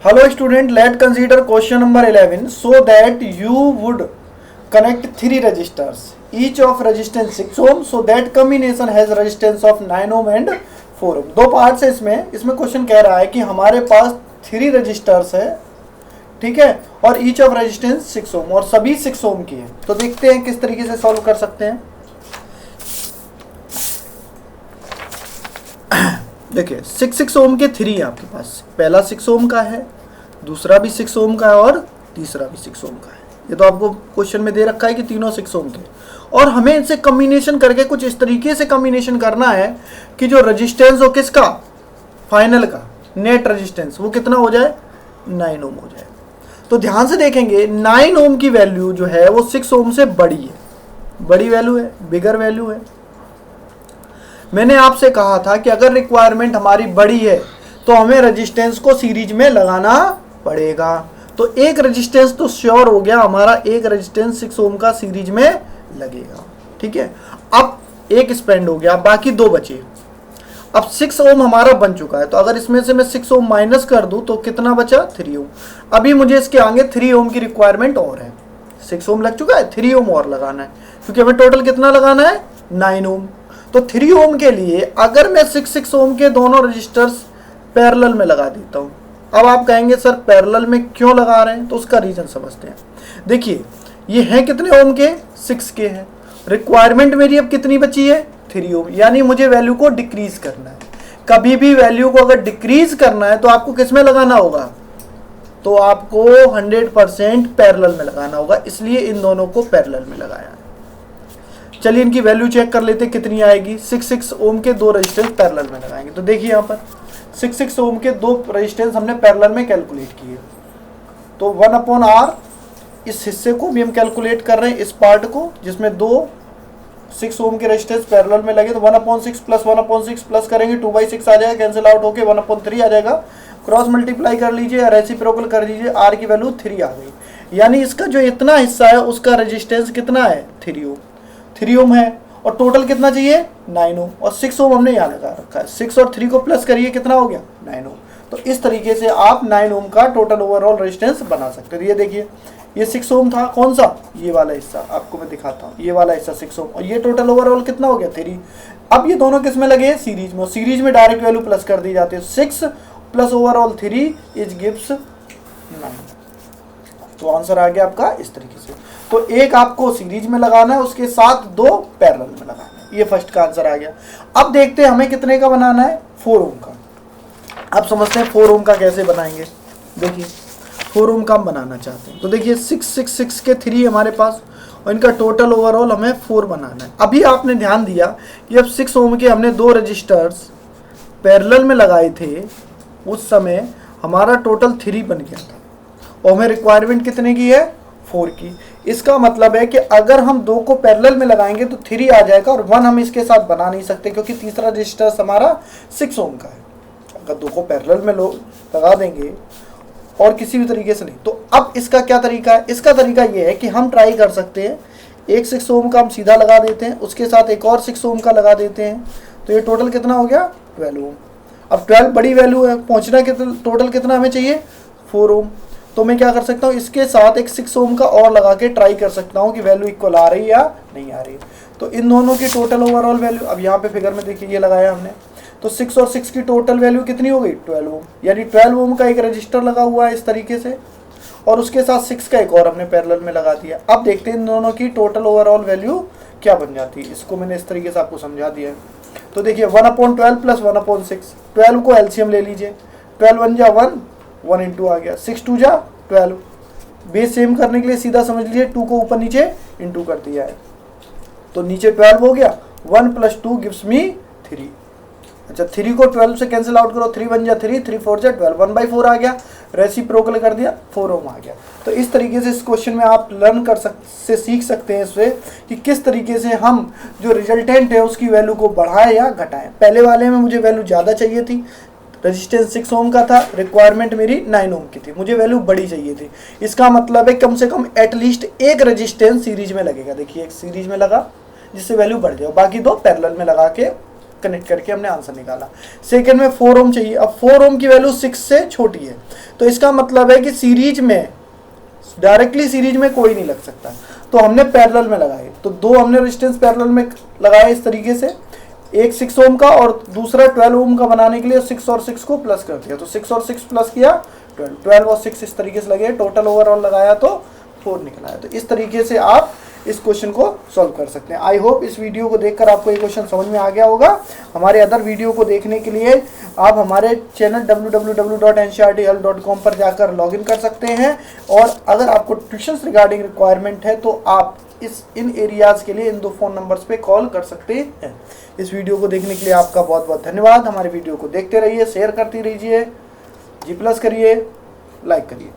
Hello student, let's consider question number 11. So that you would connect 3 resistors, each of resistance 6 ohm. So that combination has resistance of 9 ohm and 4 ohm. दो parts है इसमें question कह रहा है कि हमारे पास 3 registers है, ठीक है, और ईच ऑफ रेजिस्टेंस 6 ओम और सभी 6 ओम की है। तो देखते हैं किस तरीके से सॉल्व कर सकते हैं। देखिए 6 ओम के 3 है आपके पास, पहला 6 ओम का है, दूसरा भी 6 ओम का है और तीसरा भी 6 ओम का है। ये तो आपको क्वेश्चन में दे रखा है कि तीनों 6 ओम के, और हमें इनसे कॉम्बिनेशन करके कुछ इस तरीके से कॉम्बिनेशन करना है कि जो रेजिस्टेंस हो किसका, फाइनल का नेट रेजिस्टेंस, वो कितना हो जाए, 9 ओम हो जाए। तो ध्यान से देखेंगे 9 ओम की वैल्यू जो है वो 6 ओम से बड़ी है, बड़ी वैल्यू है, बिगर वैल्यू है। मैंने आपसे कहा था कि अगर रिक्वायरमेंट हमारी बड़ी है तो हमें रेजिस्टेंस को सीरीज में लगाना पड़ेगा। तो एक रेजिस्टेंस तो श्योर हो गया हमारा, एक रेजिस्टेंस 6 ओम का सीरीज में लगेगा, ठीक है। अब एक स्पेंड हो गया, बाकी 2 बचे। अब 6 ओम हमारा बन चुका है, तो अगर इसमें से मैं 6 ओम माइनस कर दूं तो कितना बचा, 3 ओम। अभी मुझे इसके आगे 3 ओम की रिक्वायरमेंट और है। 6 ओम लग चुका है, 3 ओम और लगाना है, क्योंकि हमें टोटल कितना लगाना है, 9 ओम। तो 3 ओम के लिए अगर मैं 6 ओम के दोनों रजिस्टर्स पैरेलल में लगा देता हूं। अब आप कहेंगे सर पैरेलल में क्यों लगा रहे हैं, तो उसका रीजन समझते हैं। देखिए ये है कितने ओम के, 6 के हैं। रिक्वायरमेंट मेरी अब कितनी बची है, 3 ओम, यानी मुझे वैल्यू को डिक्रीज करना है। कभी भी वैल्यू को अगर डिक्रीज करना है तो आपको किस में लगाना होगा, तो आपको 100% पैरेलल में लगाना होगा, इसलिए इन दोनों को पैरेलल में लगाया है। चलिए इनकी वैल्यू चेक कर लेते कितनी आएगी। 6 ओम के 2 रेजिस्टेंस पैरेलल में लगाएंगे, तो देखिए यहाँ पर 6 ओम के 2 रेजिस्टेंस हमने पैरेलल में कैलकुलेट किए, तो 1/R इस हिस्से को भी हम कैलकुलेट कर रहे हैं, इस पार्ट को जिसमें 6 ओम के रेजिस्टेंस पैरेलल में लगे, तो 1/6 प्लस 1/6 प्लस करेंगे 2/6 आ जाएगा, कैंसिल आउट होके 1/3 आ जाएगा। क्रॉस मल्टीप्लाई कर लीजिए, रेसिप्रोकल कर दीजिए, R की वैल्यू 3 आ गई। यानी इसका जो इतना हिस्सा है उसका रेजिस्टेंस कितना है, 3 ओम। 3 ओम है और टोटल कितना चाहिए, 9 ओम, और 6 ओम हमने यहाँ लगा रखा है। 6 और 3 को प्लस करिए, कितना हो गया, 9 ओम। तो इस तरीके से आप 9 ओम का टोटल ओवरऑल रेजिस्टेंस बना सकते हो। ये देखिए ये 6 ओम था, कौन सा, ये वाला हिस्सा आपको मैं दिखाता हूँ, ये वाला हिस्सा 6 ओम, और ये टोटल ओवरऑल कितना हो गया, 3। अब ये दोनों किस में लगे हैं, सीरीज में, सीरीज में डायरेक्ट वैल्यू प्लस कर दी जाती है। 6 प्लस ओवरऑल 3 इज गिव्स 9। तो आंसर आ गया आपका इस तरीके से। तो एक आपको सीरीज में लगाना है, उसके साथ 2 पैरेलल में लगाना है। ये फर्स्ट का आंसर आ गया। अब देखते हैं हमें कितने का बनाना है, 4 ओम का। अब समझते हैं 4 ओम का कैसे बनाएंगे। देखिए 4 ओम का हम बनाना चाहते हैं, तो देखिए 6 के 3 हमारे पास, और इनका टोटल ओवरऑल हमें 4 बनाना है। अभी आपने ध्यान दिया कि अब 6 ओम के हमने 2 रजिस्टर्स पैरेलल में लगाए थे, उस समय हमारा टोटल 3 बन गया था, और हमें रिक्वायरमेंट कितने की है, 4 की। इसका मतलब है कि अगर हम 2 को पैरेलल में लगाएंगे तो 3 आ जाएगा, और 1 हम इसके साथ बना नहीं सकते क्योंकि तीसरा रजिस्टर हमारा 6 ओम का है। अगर 2 को पैरेलल में लगा देंगे और किसी भी तरीके से नहीं, तो अब इसका क्या तरीका है, इसका तरीका ये है कि हम ट्राई कर सकते हैं, एक 6 ओम का हम सीधा लगा देते हैं, उसके साथ एक और 6 ओम का लगा देते हैं, तो ये टोटल कितना हो गया, 12 ओम। अब 12 बड़ी वैल्यू है, पहुंचना टोटल कितना हमें चाहिए, 4 ओम। तो मैं क्या कर सकता हूँ, इसके साथ एक 6 ओम का और लगा के ट्राई कर सकता हूँ कि वैल्यू इक्वल आ रही है या नहीं आ रही। तो इन दोनों की टोटल ओवरऑल वैल्यू, अब यहाँ पे फिगर में देखिए ये लगाया हमने, तो 6 और 6 की टोटल वैल्यू कितनी हो गई, 12 ओम। यानी 12 ओम का एक रजिस्टर लगा हुआ है इस तरीके से, और उसके साथ 6 का एक और हमने पैरेलल में लगा दिया। अब देखते हैं इन दोनों की टोटल ओवरऑल वैल्यू क्या बन जाती है। इसको मैंने इस तरीके से आपको समझा दिया है। तो देखिए 1/12 प्लस 1/6, 12 को एलसीएम ले लीजिए, 12 1 जा 1, 1 इंटू आ गया, 6 2 जा 12। बेस सेम करने के लिए सीधा समझ लीजिए 2 को ऊपर नीचे इंटू कर दिया है, तो नीचे 12 हो गया, 1 प्लस 2 गिव्स मी 3। अच्छा 3 को 12 से कैंसिल आउट करो, 3 1 जा 3, 3 4 जा 12, 1/4 आ गया, रेसिप्रोकल कर दिया, 4 ओम आ गया। तो इस तरीके से इस क्वेश्चन में आप लर्न कर सीख सकते हैं इससे कि किस तरीके से हम जो रिजल्टेंट है उसकी वैल्यू को बढ़ाएं या घटाएं। पहले वाले में मुझे वैल्यू ज़्यादा चाहिए थी, रेजिस्टेंस 6 ओम का था, रिक्वायरमेंट मेरी 9 ओम की थी, मुझे वैल्यू बड़ी चाहिए थी। इसका मतलब है कम से कम एटलीस्ट एक रेजिस्टेंस सीरीज में लगेगा। देखिए एक सीरीज में लगा जिससे वैल्यू बढ़ जाए, बाकी 2 पैरेलल में लगा के कनेक्ट करके हमने आंसर निकाला। सेकंड में 4 ओम चाहिए। अब 4 ओम की वैल्यू 6 से छोटी है, तो इसका मतलब है कि सीरीज में, डायरेक्टली सीरीज में कोई नहीं लग सकता, तो हमने पैरेलल में लगाए। तो 2 हमने रेजिस्टेंस पैरेलल में लगाए इस तरीके से, एक 6 ओम का और दूसरा 12 ओम का बनाने के लिए 6 और 6 को प्लस कर दिया, तो 6 और 6 प्लस किया 12 और 6 इस तरीके से लगे, टोटल ओवरऑल लगाया तो 4 निकला है। तो इस तरीके से आप इस क्वेश्चन को सॉल्व कर सकते हैं। आई होप इस वीडियो को देखकर आपको ये क्वेश्चन समझ में आ गया होगा। हमारे अदर वीडियो को देखने के लिए आप हमारे चैनल www.ncrthelp.com पर जाकर लॉगिन कर सकते हैं, और अगर आपको ट्यूशंस रिगार्डिंग रिक्वायरमेंट है तो आप इन एरियाज के लिए इन 2 फ़ोन नंबर्स पे कॉल कर सकते हैं। इस वीडियो को देखने के लिए आपका बहुत बहुत धन्यवाद। हमारे वीडियो को देखते रहिए, शेयर करते रहिए, G+ करिए, लाइक करिए।